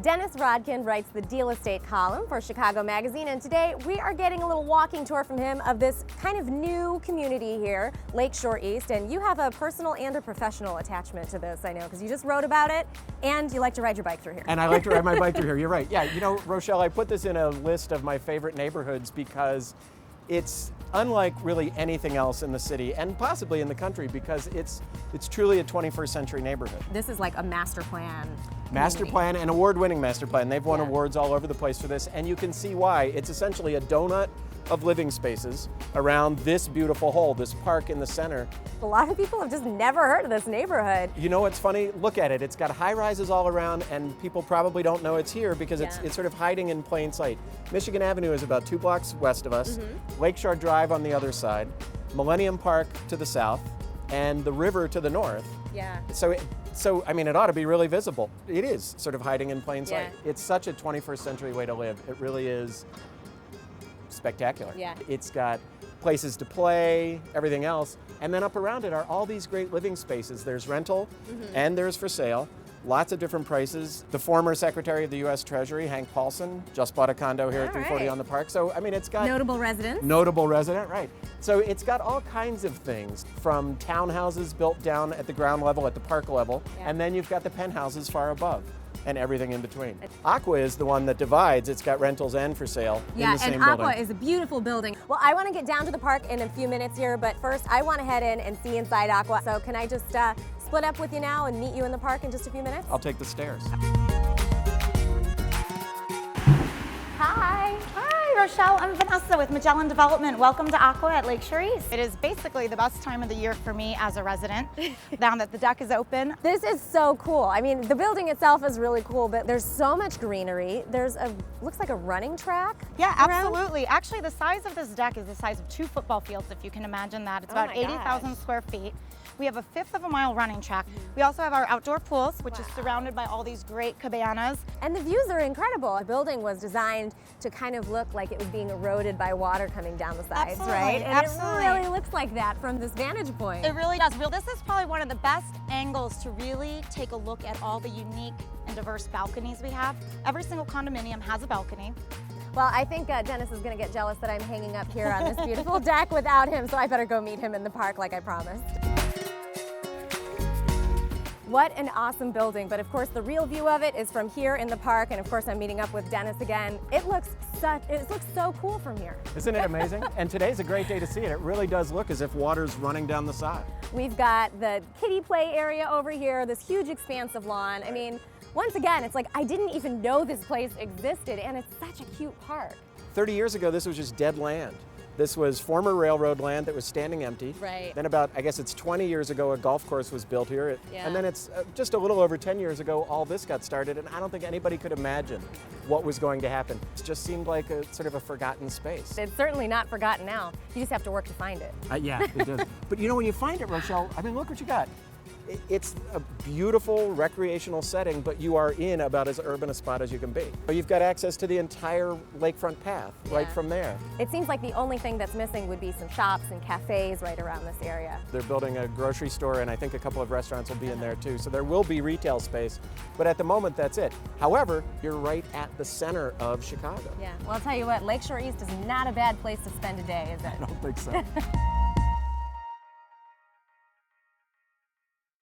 Dennis Rodkin writes the Deal Estate column for Chicago Magazine, and today we are getting a little walking tour from him of this kind of new community here, Lakeshore East, and you have a personal and a professional attachment to this, I know, because you just wrote about it, and you like to ride your bike through here. And I like to ride my bike through here, you're right. Yeah, you know, Rochelle, I put this in a list of my favorite neighborhoods because it's unlike really anything else in the city and possibly in the country because it's truly a 21st century neighborhood. This is like a master plan. Master plan, and award-winning master plan. They've won awards all over the place for this, and you can see why. It's essentially a donut of living spaces around this beautiful whole, this park in the center. A lot of people have just never heard of this neighborhood. You know what's funny? Look at it. It's got high-rises all around, and people probably don't know it's here because it's sort of hiding in plain sight. Michigan Avenue is about 2 blocks west of us, Lakeshore Drive on the other side, Millennium Park to the south, and the river to the north. Yeah. So I mean, it ought to be really visible. It is sort of hiding in plain sight. It's such a 21st century way to live. It really is spectacular. Yeah. It's got places to play, everything else, and then up around it are all these great living spaces. There's rental and there's for sale. Lots of different prices. The former Secretary of the U.S. Treasury, Hank Paulson, just bought a condo here at 340 on the Park. So, I mean, it's got... Notable residents. Notable resident, right. So it's got all kinds of things, from townhouses built down at the ground level, at the park level, and then you've got the penthouses far above, and everything in between. Aqua is the one that divides. It's got rentals and for sale in the same building. Yeah, and Aqua is a beautiful building. Well, I want to get down to the park in a few minutes here, but first I want to head in and see inside Aqua. So can I just split up with you now and meet you in the park in just a few minutes? I'll take the stairs. Hi. Hi, Rochelle. I'm Vanessa with Magellan Development. Welcome to Aqua at Lakeshore East. It is basically the best time of the year for me as a resident, now that the deck is open. This is so cool. I mean, the building itself is really cool, but there's so much greenery. There's looks like a running track. Yeah, absolutely. Actually, the size of this deck is the size of 2 football fields, if you can imagine that. It's about 80,000 square feet. We have a 1/5 of a mile running track. We also have our outdoor pools, which is surrounded by all these great cabanas. And the views are incredible. The building was designed to kind of look like it was being eroded by water coming down the sides, right? And it really looks like that from this vantage point. It really does. This is probably one of the best angles to really take a look at all the unique and diverse balconies we have. Every single condominium has a balcony. Well, I think Dennis is going to get jealous that I'm hanging up here on this beautiful deck without him, so I better go meet him in the park like I promised. What an awesome building, but of course the real view of it is from here in the park, and of course I'm meeting up with Dennis again. It looks so cool from here. Isn't it amazing? And today's a great day to see it. It really does look as if water's running down the side. We've got the kiddie play area over here, this huge expanse of lawn. I mean, once again, it's like I didn't even know this place existed, and it's such a cute park. 30 years ago, this was just dead land. This was former railroad land that was standing empty. Right. Then about, I guess it's 20 years ago, a golf course was built here. And then it's just a little over 10 years ago, all this got started, and I don't think anybody could imagine what was going to happen. It just seemed like a sort of a forgotten space. It's certainly not forgotten now. You just have to work to find it. Yeah, it does. But you know, when you find it, Rochelle, I mean, look what you got. It's a beautiful recreational setting, but you are in about as urban a spot as you can be. You've got access to the entire lakefront path right from there. It seems like the only thing that's missing would be some shops and cafes right around this area. They're building a grocery store, and I think a couple of restaurants will be in there too. So there will be retail space, but at the moment that's it. However, you're right at the center of Chicago. Yeah, well, I'll tell you what, Lakeshore East is not a bad place to spend a day, is it? I don't think so.